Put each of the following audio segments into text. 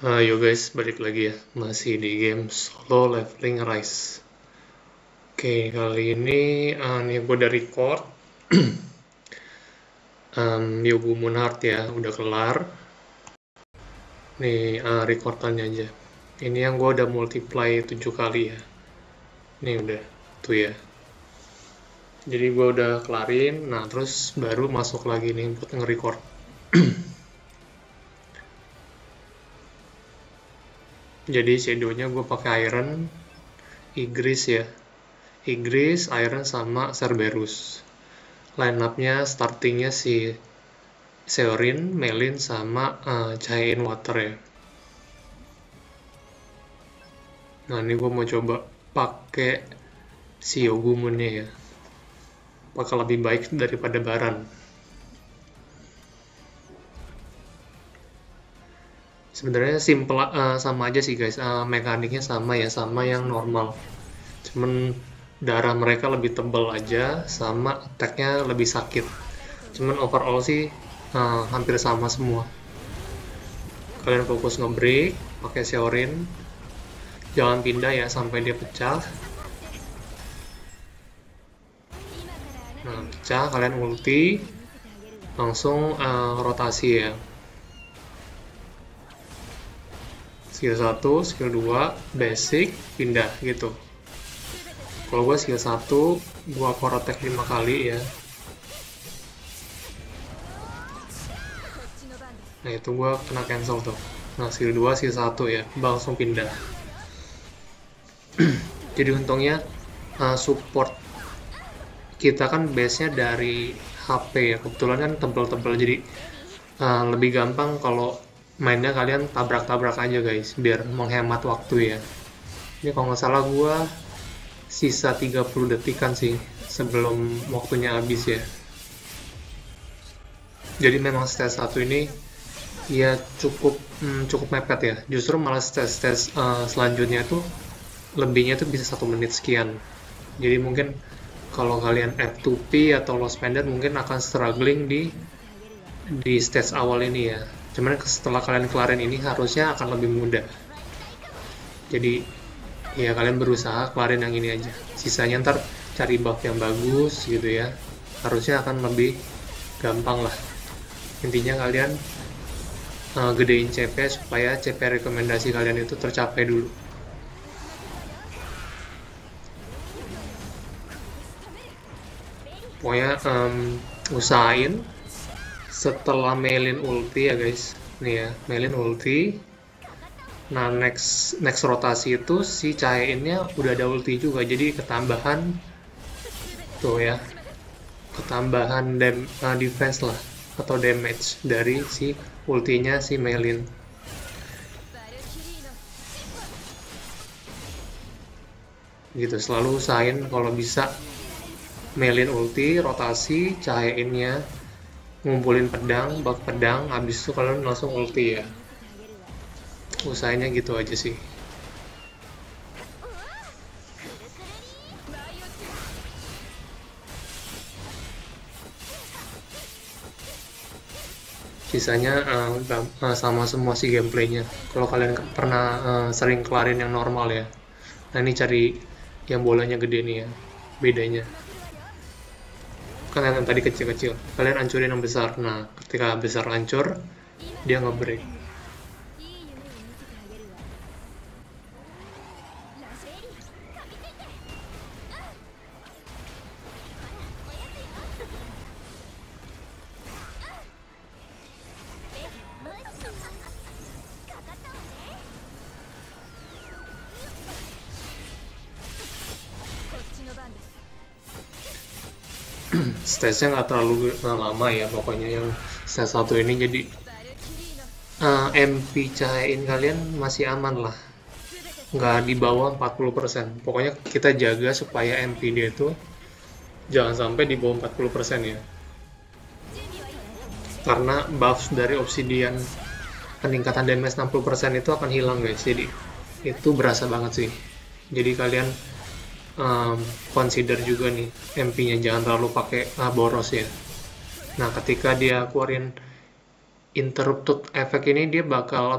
Yo guys, balik lagi ya, masih di game Solo Leveling Rise. Oke, kali ini nih gue udah record Yogu Moonheart ya, udah kelar. Nih recordannya aja. Ini yang gue udah multiply 7 kali ya. Nih udah, tuh ya. Jadi gue udah kelarin, nah terus baru masuk lagi nih buat nge-record. Jadi shadownya gue pakai Iron, Igris ya. Igris, Iron sama Cerberus. Line up-nya startingnya si Seorin, Melin, sama Cahayain Water ya. Nah ini gue mau coba pakai si Yogumunnya ya. Bakal lebih baik daripada Baran. Sebenarnya simple sama aja sih guys. Mekaniknya sama ya, sama yang normal. Cuman darah mereka lebih tebal aja, sama attack-nya lebih sakit. Cuman overall sih hampir sama semua. Kalian fokus nge-break, pakai Seorin. Jangan pindah ya sampai dia pecah. Nah, pecah, kalian ulti, langsung rotasi ya. Skill 1, skill 2, basic, pindah gitu. Kalau gue skill 1, gue core attack 5 kali ya. Nah itu gue kena cancel tuh. Nah skill 2, skill 1 ya, langsung pindah. Jadi untungnya support kita kan base-nya dari HP ya, kebetulan kan tebel-tebel, jadi lebih gampang kalau mainnya kalian tabrak-tabrak aja guys, biar menghemat waktu ya. Ini kalau nggak salah gue sisa 30 detikan sih sebelum waktunya habis ya. Jadi memang stage 1 ini ya cukup mepet ya. Justru malah stage selanjutnya tuh lebihnya tuh bisa 1 menit sekian. Jadi mungkin kalau kalian F2P atau low spender mungkin akan struggling di stage awal ini ya. Cuman setelah kalian kelarin ini harusnya akan lebih mudah. Jadi ya kalian berusaha kelarin yang ini aja. Sisanya ntar cari buff yang bagus gitu ya. Harusnya akan lebih gampang lah. Intinya kalian gedein CP supaya CP rekomendasi kalian itu tercapai dulu. Pokoknya usahain setelah Melin ulti ya guys, nih ya, Melin ulti. Nah next rotasi itu si Cahayainnya udah ada ulti juga, jadi ketambahan tuh ya, ketambahan defense lah atau damage dari si ultinya si Melin. Gitu, selalu usahain kalau bisa Melin ulti, rotasi, Cahayainnya ngumpulin pedang, bak pedang, habis itu kalian langsung ulti ya. Usahanya gitu aja sih. Sisanya sama semua sih gameplaynya. Kalau kalian pernah sering kelarin yang normal ya. Nah ini cari yang bolanya gede nih ya, bedanya. Kan yang tadi kecil-kecil, kalian hancurin yang besar. Nah ketika besar hancur, dia nge-break. Stage-nya nggak terlalu lama ya, pokoknya yang stage 1 ini, jadi MP Cahayain kalian masih aman lah, nggak di bawah 40%. Pokoknya kita jaga supaya MP dia itu jangan sampai di bawah 40% ya, karena buff dari Obsidian peningkatan damage 60% itu akan hilang guys, jadi itu berasa banget sih. Jadi kalian consider juga nih MP-nya, jangan terlalu pakai boros ya. Nah ketika dia keluarin interrupted effect ini, dia bakal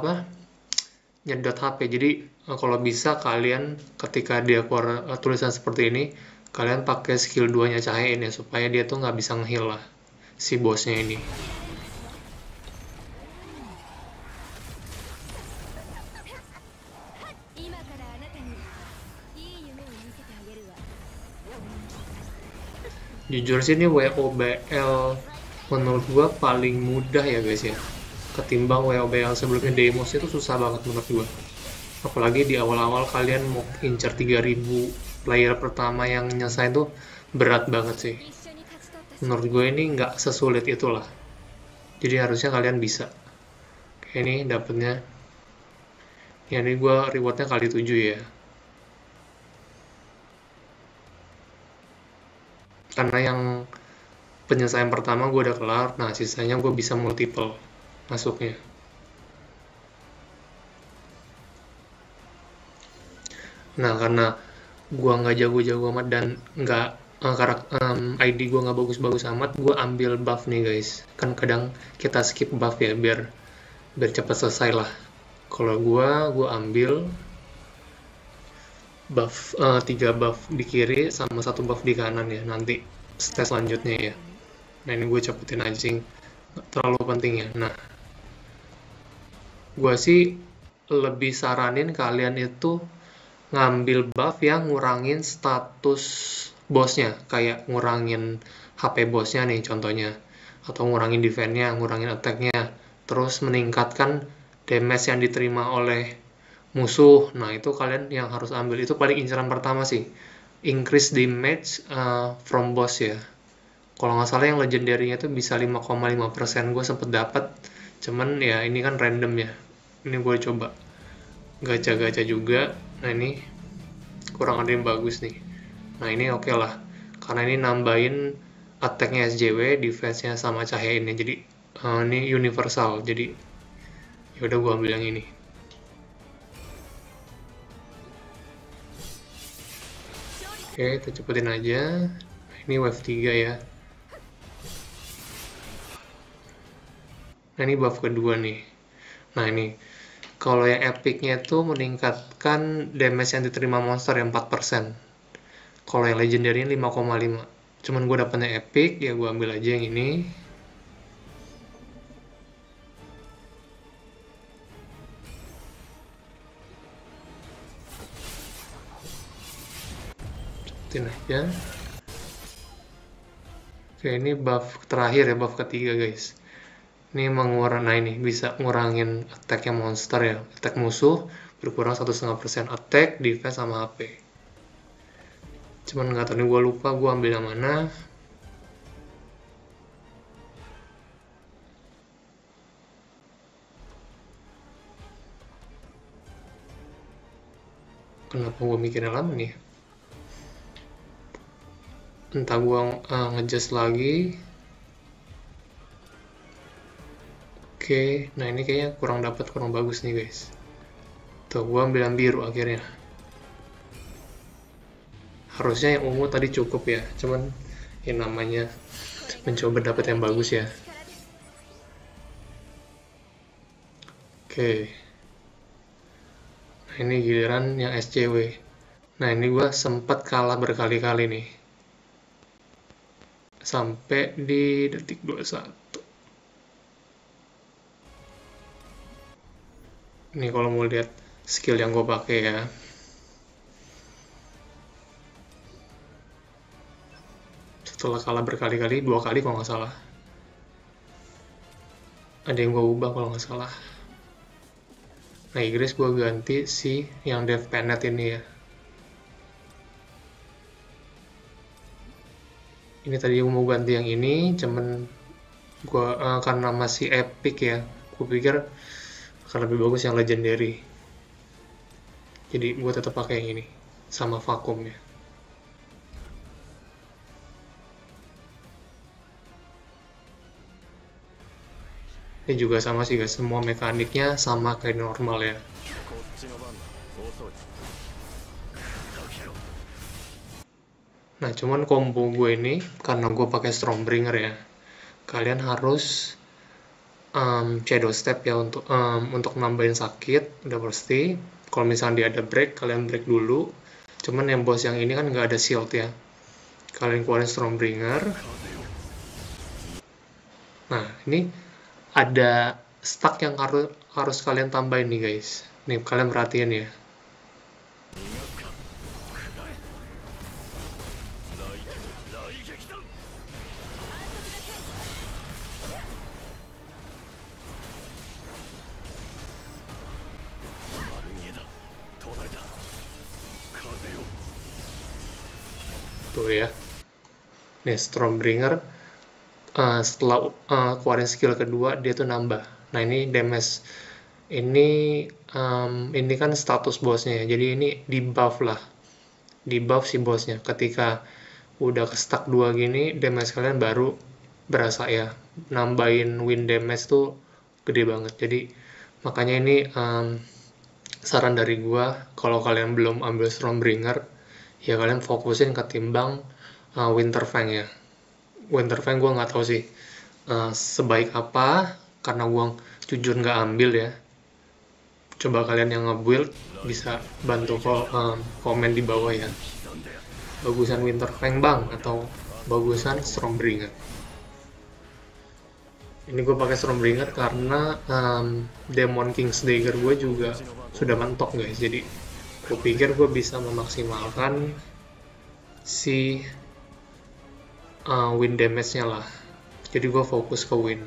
nyedot HP. Jadi kalau bisa kalian ketika dia keluar tulisan seperti ini, kalian pakai skill 2-nya cahayain ya, supaya dia tuh nggak bisa nge-heal lah si bosnya ini. Jujur sih ini WOBL menurut gua paling mudah ya guys ya, ketimbang WOBL sebelumnya. Demos itu susah banget menurut gua, apalagi di awal-awal kalian mau incar 3000 player pertama yang nyelesain tuh berat banget sih. Menurut gue ini nggak sesulit itulah, jadi harusnya kalian bisa. Kayak ini dapetnya ya, ini gue rewardnya kali 7 ya, karena yang penyelesaian pertama gue udah kelar. Nah sisanya gue bisa multiple masuknya. Nah karena gue nggak jago-jago amat dan nggak ID gue nggak bagus-bagus amat, gue ambil buff nih guys. Kan kadang kita skip buff ya, biar cepat selesai lah. Kalau gue ambil buff 3 buff di kiri sama 1 buff di kanan ya, nanti stage selanjutnya ya. Nah ini gue cepetin aja sih, nggak terlalu penting ya. Nah gue sih lebih saranin kalian itu ngambil buff yang ngurangin status bosnya, kayak ngurangin HP bosnya nih contohnya, atau ngurangin defense-nya, ngurangin attack-nya, terus meningkatkan damage yang diterima oleh musuh. Nah itu kalian yang harus ambil, itu paling inceran pertama sih, increase damage from boss ya. Kalau nggak salah yang legendary-nya itu bisa 5,5%, gue sempet dapat, cuman ya ini kan random ya, ini gue coba gacha-gacha juga. Nah ini kurang ada yang bagus nih. Nah ini oke lah, karena ini nambahin attack-nya SJW, defense-nya sama cahayainnya, jadi ini universal, jadi yaudah gue ambil yang ini. Oke, kita cepetin aja. Ini wave 3 ya. Nah ini buff kedua nih. Nah ini kalau yang epicnya itu meningkatkan damage yang diterima monster yang 4%. Kalau yang legendary 5,5. Cuman gue dapetnya epic, ya gue ambil aja yang ini. Cepetin aja. Oke, ini buff terakhir ya, buff ketiga guys. Ini mengurang, nah ini bisa ngurangin attack-nya monster ya, attack musuh berkurang 1,5% attack, defense, sama HP. Cuman nggak tahu nih, gue lupa gue ambil yang mana. Kenapa gue mikirnya lama nih? Entah gue ngejust lagi. Oke, nah ini kayaknya kurang bagus nih guys. Tuh, gue ambil yang biru akhirnya. Harusnya yang ungu tadi cukup ya, cuman yang namanya mencoba dapat yang bagus ya. Oke. Nah ini giliran yang SCW. Nah ini gue sempat kalah berkali-kali nih, sampai di detik 21. Ini kalau mau lihat skill yang gue pakai ya. Setelah kalah berkali-kali, 2 kali kalau nggak salah. Ada yang gue ubah kalau nggak salah. Nah Inggris gue ganti si yang Dev Penet ini ya. Ini tadi gue mau ganti yang ini, cuman gue karena masih epic ya, gue pikir akan lebih bagus yang legendary. Jadi gue tetap pakai yang ini sama vakum ya. Ini juga sama sih guys, semua mekaniknya sama kayak normal ya. Nah cuman combo gue ini, karena gue pakai Stormbringer ya, kalian harus shadow step ya untuk nambahin sakit, udah pasti. Kalau misalnya dia ada break, kalian break dulu. Cuman yang boss yang ini kan nggak ada shield ya. Kalian keluarin Stormbringer. Nah, ini ada stack yang harus kalian tambahin nih guys. Nih, kalian perhatiin ya. Tuh ya. Nih, Stormbringer setelah keluarin skill kedua dia tuh nambah. Nah, ini damage. Ini kan status bosnya ya. Jadi ini di buff lah. Di buff si bosnya. Ketika udah ke stack 2 gini, damage kalian baru berasa ya. Nambahin win damage tuh gede banget. Jadi makanya ini saran dari gua, kalau kalian belum ambil Stormbringer, ya kalian fokusin ketimbang Winterfang ya. Winterfang gue nggak tahu sih sebaik apa, karena gue jujur nggak ambil ya. Coba kalian yang nge-build bisa bantu komen di bawah ya. Bagusan Winterfang bang atau bagusan Stormbringer? Ini gue pakai Stormbringer karena Demon King's Dagger gue juga sudah mentok guys. Jadi gue pikir gue bisa memaksimalkan si win damage-nya lah. Jadi gue fokus ke win.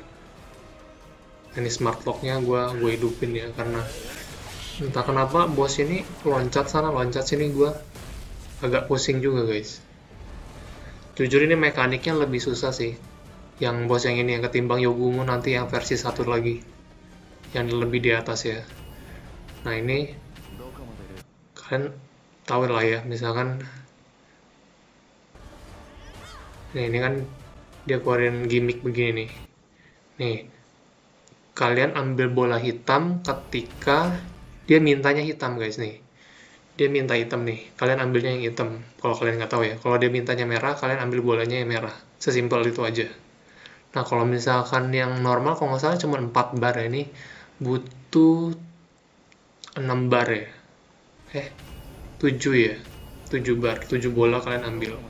Ini smart lock-nya gue hidupin ya, karena entah kenapa bos ini loncat sana loncat sini, gue agak pusing juga guys. Jujur ini mekaniknya lebih susah sih yang bos yang ini, yang ketimbang Yogumu nanti yang versi satu lagi yang lebih di atas ya. Nah ini kalian tahu lah ya, misalkan nah ini kan dia keluarin gimmick begini nih. Nih, kalian ambil bola hitam ketika dia mintanya hitam guys nih. Dia minta hitam nih, kalian ambilnya yang hitam. Kalau kalian nggak tahu ya, kalau dia mintanya merah, kalian ambil bolanya yang merah. Sesimpel itu aja. Nah, kalau misalkan yang normal, kalau nggak salah cuma 4 bar ya, ini butuh 6 bar ya. 7 ya. 7 bar, 7 bola kalian ambil.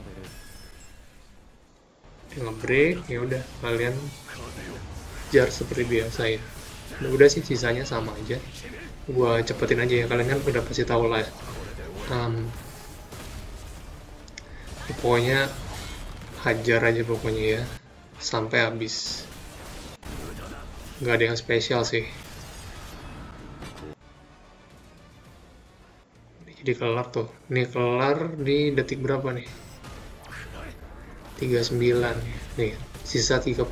Dia nge-break, ya udah kalian jar seperti biasa ya. Udah sih, sisanya sama aja. Gua cepetin aja ya, kalian kan udah pasti tahu lah ya. Pokoknya hajar aja pokoknya ya sampai habis, nggak ada yang spesial sih. Jadi kelar tuh, ini kelar di detik berapa nih? 39 nih, sisa 38.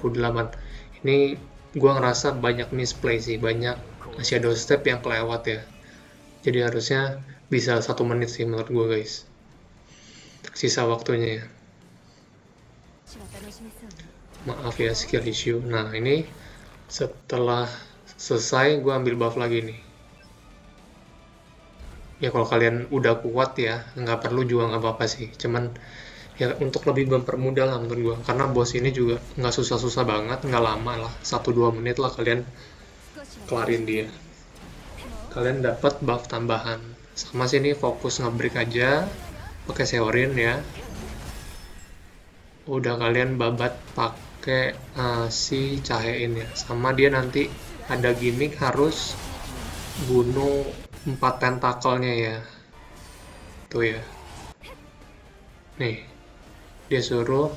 Ini gua ngerasa banyak misplay sih, banyak shadow step yang kelewat ya. Jadi harusnya bisa 1 menit sih menurut gua guys, sisa waktunya ya. Maaf ya, skill issue. Nah ini setelah selesai gue ambil buff lagi nih ya. Kalau kalian udah kuat ya nggak perlu juga, nggak apa-apa sih, cuman ya untuk lebih mempermudah lah menurut gue, karena boss ini juga nggak susah-susah banget, nggak lama lah, 1-2 menit lah kalian kelarin dia. Kalian dapat buff tambahan sama sini, fokus nge-break aja pakai Seorin ya. Udah kalian babat pakai si cahein ya, sama dia nanti ada gimmick harus bunuh 4 tentakelnya ya. Tuh ya, nih dia suruh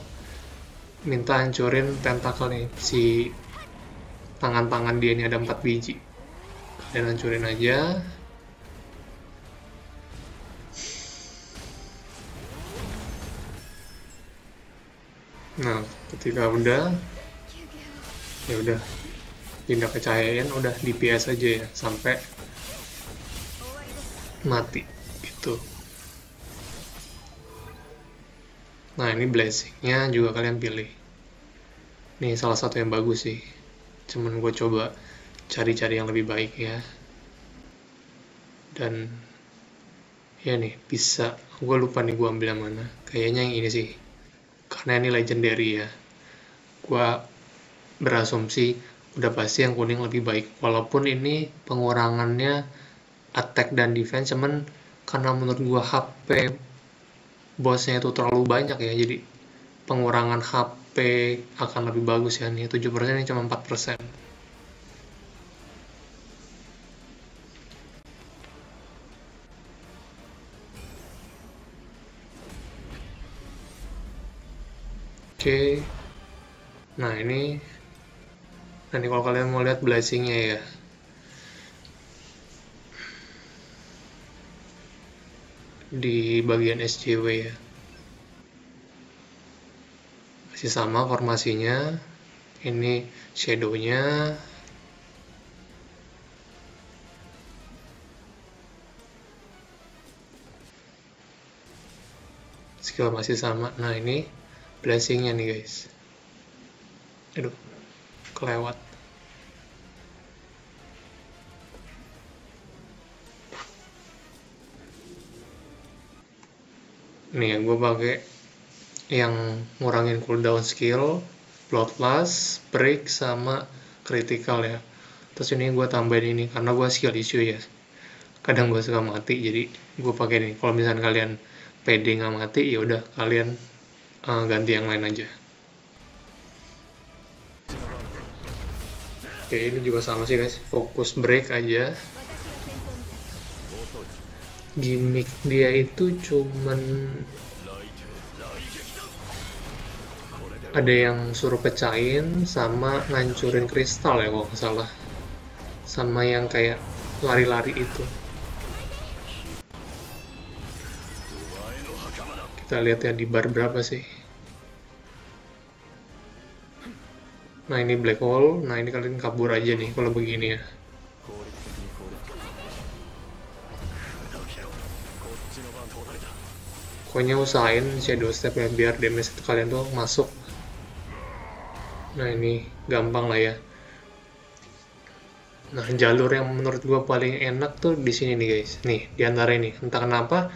minta hancurin tentakel nih, si tangan-tangan dia ini ada 4 biji, kalian hancurin aja. Nah ketika udah, ya udah pindah ke cahayain, udah DPS aja ya sampai mati gitu. Nah ini blessingnya juga kalian pilih. Nih salah satu yang bagus sih, cuman gue coba cari-cari yang lebih baik ya. Dan ya nih bisa, gue lupa nih gue ambil yang mana, kayaknya yang ini sih karena ini legendary ya. Gue berasumsi udah pasti yang kuning lebih baik. Walaupun ini pengurangannya attack dan defense, cuman karena menurut gua HP bosnya itu terlalu banyak ya, jadi pengurangan HP akan lebih bagus ya. Nih 7% ini cuma 4%. Oke. Nah ini kalau kalian mau lihat blessingnya ya, di bagian SJW ya, masih sama formasinya. Ini shadownya, skill masih sama. Nah ini blessingnya nih guys. Aduh, kelewat. Nih yang gue pakai yang ngurangin cooldown skill, bloodlust, break, sama critical ya. Terus ini gue tambahin ini karena gue skill issue ya, kadang gue suka mati, jadi gue pakai ini. Kalau misalnya kalian pede nggak mati, ya udah kalian ganti yang lain aja. Oke, ini juga sama sih guys, fokus break aja. Gimmick dia itu cuman ada yang suruh pecahin sama ngancurin kristal ya kalau nggak salah, sama yang kayak lari-lari itu. Kita lihat ya di bar berapa sih. Nah ini black hole. Nah ini kalian kabur aja nih kalau begini ya. Pokoknya usahain shadow step ya, biar damage itu kalian tuh masuk. Nah ini gampang lah ya. Nah jalur yang menurut gua paling enak tuh di sini nih guys. Nih di antara ini. Entah kenapa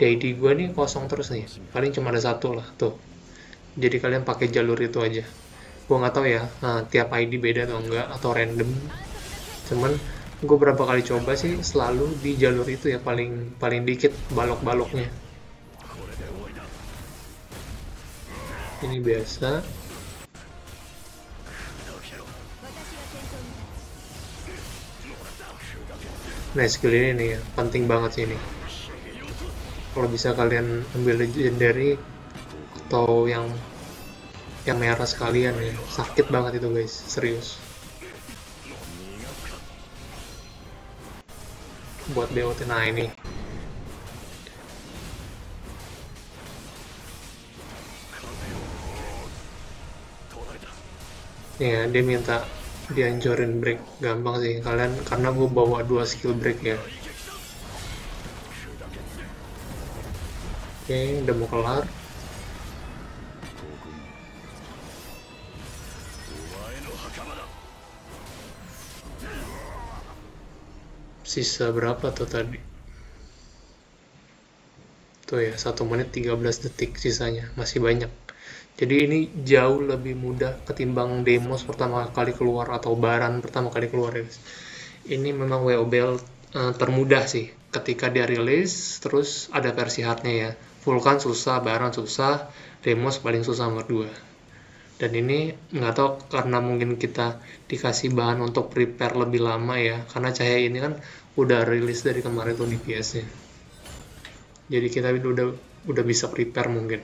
DID gua nih kosong terus nih. Paling cuma ada satu lah tuh. Jadi kalian pakai jalur itu aja. Gue nggak tahu ya, tiap ID beda atau enggak, atau random. Cuman gue berapa kali coba sih selalu di jalur itu ya, paling dikit balok-baloknya. Ini biasa. Nah skill ini nih ya, penting banget sih ini. Kalau bisa kalian ambil legendary atau yang merah sekalian ya, sakit banget itu guys, serius. Buat BOT. Nah ini ya, dia minta dihancurin break. Gampang sih kalian, karena gue bawa 2 skill break ya. Oke, udah mau kelar. Sisa berapa tuh tadi? Tuh ya, 1 menit 13 detik sisanya, masih banyak. Jadi ini jauh lebih mudah ketimbang Demos pertama kali keluar atau Baran pertama kali keluar ya guys. Ini memang WoB termudah sih ketika dia rilis. Terus ada versi hardnya ya. Vulkan susah, Baran susah, Demos paling susah nomor 2. Dan ini nggak tahu karena mungkin kita dikasih bahan untuk prepare lebih lama ya, karena Cahaya ini kan udah rilis dari kemarin tuh di PS-nya. Jadi kita udah bisa prepare mungkin.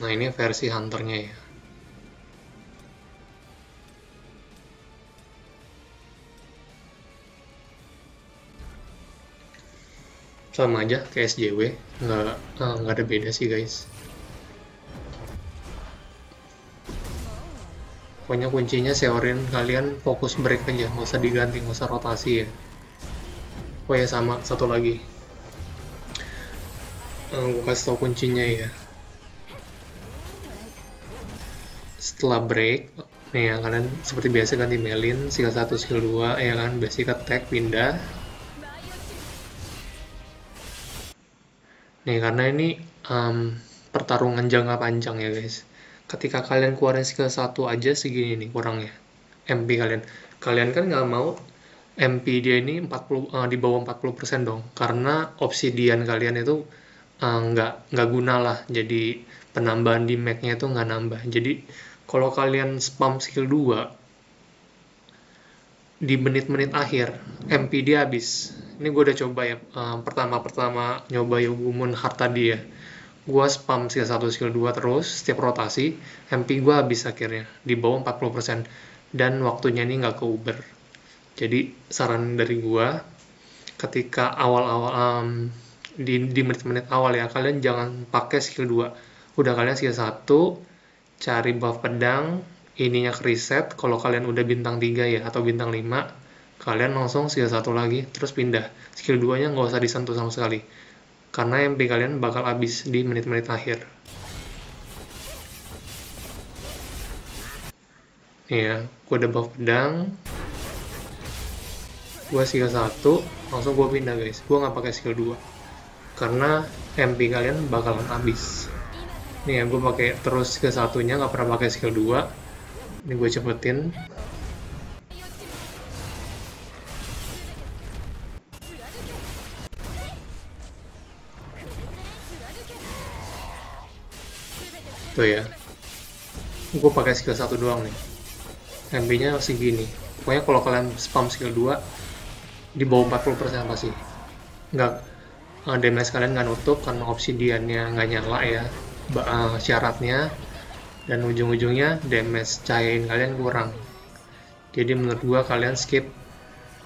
Nah ini versi hunternya ya. Sama aja kayak SJW, nggak ada beda sih guys. Pokoknya kuncinya Seorin, kalian fokus break aja, nggak usah diganti, nggak usah rotasi ya. Oh ya, sama satu lagi, gue kasih tau kuncinya ya. Setelah break, nih ya, kalian seperti biasa ganti Melin, skill 1, skill 2, ya kan, basic attack, pindah. Nih, karena ini pertarungan jangka panjang ya guys. Ketika kalian keluarin skill 1 aja segini nih kurangnya MP kalian. Kalian kan nggak mau MP dia ini 40 di bawah 40% dong, karena obsidian kalian itu nggak guna lah, jadi penambahan di mag-nya itu nggak nambah. Jadi kalau kalian spam skill 2 di menit-menit akhir MP dia habis. Ini gue udah coba ya, pertama nyoba Yogumun Heart tadi ya, gue spam skill 1 skill 2 terus setiap rotasi, MP gue habis akhirnya di bawah 40%, dan waktunya ini nggak ke Uber. Jadi saran dari gue, ketika awal-awal di menit-menit awal ya, kalian jangan pakai skill 2. Udah kalian skill 1, cari buff pedang, ininya ke reset. Kalau kalian udah bintang 3 ya atau bintang 5, kalian langsung skill 1 lagi terus pindah. Skill 2 nya nggak usah disentuh sama sekali, karena MP kalian bakal habis di menit-menit akhir. Nih ya, gue udah buff pedang, gue skill 1, langsung gue pindah guys. Gue nggak pakai skill 2 karena MP kalian bakalan habis. Nih ya, gue pakai terus skill 1-nya, nggak pernah pakai skill 2. Ini gue cepetin. Tuh ya, gue pakai skill 1 doang nih, MP-nya segini. Pokoknya kalau kalian spam skill 2 di bawah 40% pasti nggak, damage kalian nggak nutup karena obsidiannya nggak nyala ya, syaratnya, dan ujung-ujungnya damage cahayain kalian kurang. Jadi menurut gua kalian skip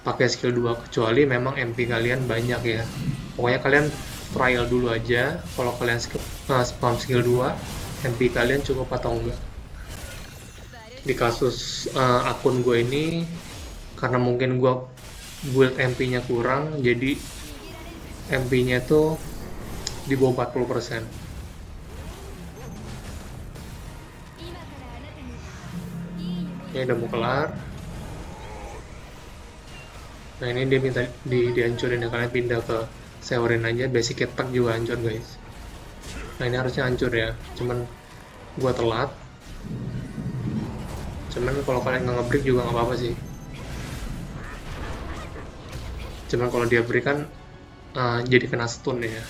pakai skill 2 kecuali memang MP kalian banyak ya. Pokoknya kalian trial dulu aja, kalau kalian spam skill 2 MP kalian cukup atau enggak. Di kasus akun gue ini, karena mungkin gue build MP-nya kurang, jadi MP-nya tuh di bawah 40%. Ini udah mau kelar. Nah ini dia minta dihancurin ya, kalian pindah ke Seorin aja, basic attack juga hancur guys. Nah ini harusnya hancur ya, cuman gua telat. Cuman kalau kalian nggak nge-break juga nggak apa-apa sih. Cuman kalau dia break kan jadi kena stun ya.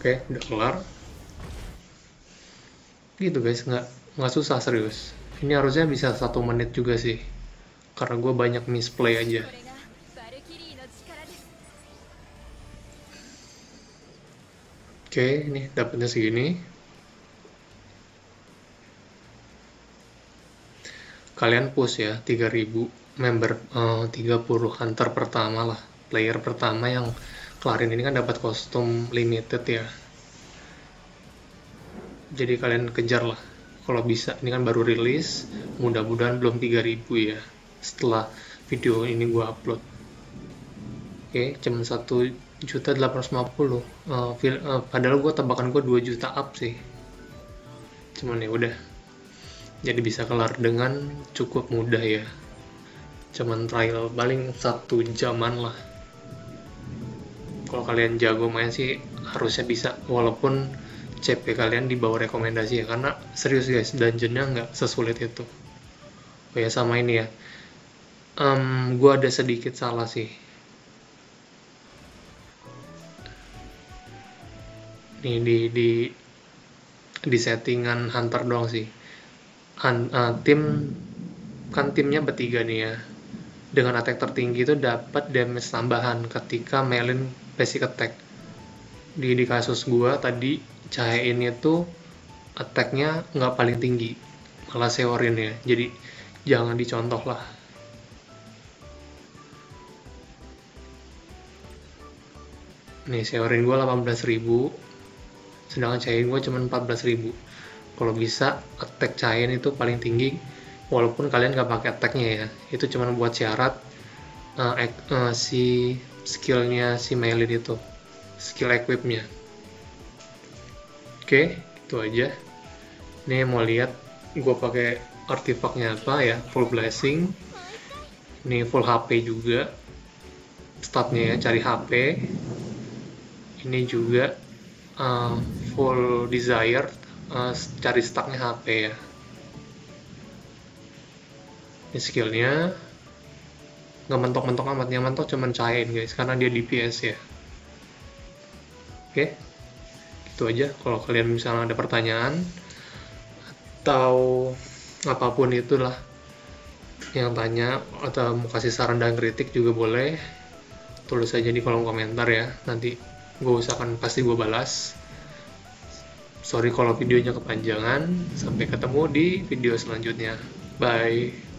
Oke, udah kelar. Gitu guys, nggak susah serius. Ini harusnya bisa 1 menit juga sih, karena gue banyak misplay aja. Oke, ini dapetnya segini. Kalian push ya 3000 member, 30 hunter pertama lah, player pertama yang kelarin ini kan dapat kostum limited ya. Jadi kalian kejar lah kalau bisa, ini kan baru rilis, mudah-mudahan belum 3000 ya setelah video ini gue upload. Oke, cuma 1.850.000, padahal gue tebakan gue 2 juta up sih. Cuman ya udah, jadi bisa kelar dengan cukup mudah ya. Cuman trial paling 1 jaman lah. Kalau kalian jago main sih harusnya bisa, walaupun CP kalian di bawah rekomendasi ya, karena serius guys, dungeonnya nggak sesulit itu. Oh ya, sama ini ya, gue ada sedikit salah sih. Nih di settingan hunter doang sih. Tim kan timnya bertiga nih ya, dengan attack tertinggi itu dapat damage tambahan ketika melin basic attack. Di kasus gua tadi cahayain itu attacknya nggak paling tinggi, malah Seorin ya, jadi jangan dicontoh lah. Nih Seorin gua 18.000, sedangkan cahayain gua cuma 14.000. Kalau bisa attack cahayain itu paling tinggi, walaupun kalian nggak pakai attacknya ya, itu cuma buat syarat si skillnya si Melin itu, skill equipnya. Oke, itu aja. Ini mau lihat gue pakai artifaknya apa ya, full blessing, ini full HP juga statnya ya, cari HP. Ini juga uh, full desire, cari stucknya HP ya. Ini skillnya nggak mentok-mentok amat, yang mentok cuman Cain guys, karena dia DPS ya. Oke, itu aja. Kalau kalian misalnya ada pertanyaan atau apapun itulah yang tanya, atau mau kasih saran dan kritik juga boleh, tulis aja di kolom komentar ya, nanti gue usahakan pasti gue balas. Sorry kalau videonya kepanjangan. Sampai ketemu di video selanjutnya. Bye.